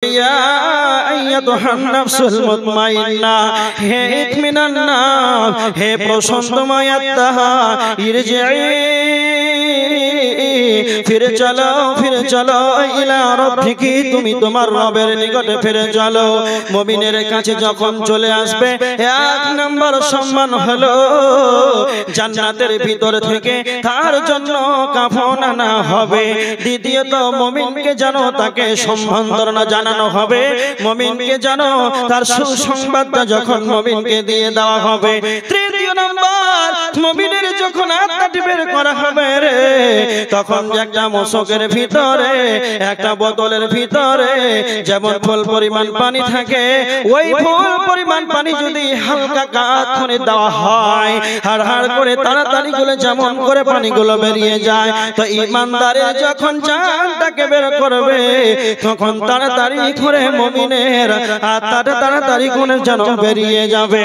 ইয়া আইয়াতুহান নাফসুল মুতমাইন্না, হে ইতমিনান নাফস, হে প্রশান্তময় আত্মা, ইরজিই, ফিরে চলো ইলা রাব্বিকি, তুমি তোমার রবের নিকটে ফিরে চলো। মুমিনের কাছে যখন চলে আসবে, এক নম্বর সম্মান হলো জান্নাতের ভিতর থেকে তার জন্য কাফন আনা হবে। দ্বিতীয়ত মুমিনকে জানো তাকে সম্বর্ধনা জানানো হবে, মুমিনকে জানো তার সুসংবাদটা যখন মুমিনকে দিয়ে দেওয়া হবে। তৃতীয় নম্বর, মুমিনের যখন আত্মাটি বের করা হবে রে, তখন একটা মশকের ভিতরে, একটা বোতলের ভিতরে যেমন ফুল পরিমাণ পানি থাকে, ওই ফুল পরিমাণ পানি যদি হালকা কাত করে দেওয়া হয়, হাড় হাড় করে তাড়াতাড়ি গুলো যেমন করে পানিগুলো বেরিয়ে যায়, তো ঈমানদারের যখন জানটাকে বের করবে, তখন তাড়াতাড়ি করে মুমিনের আত্মাটা তাড়াতাড়ি করে যেন বেরিয়ে যাবে।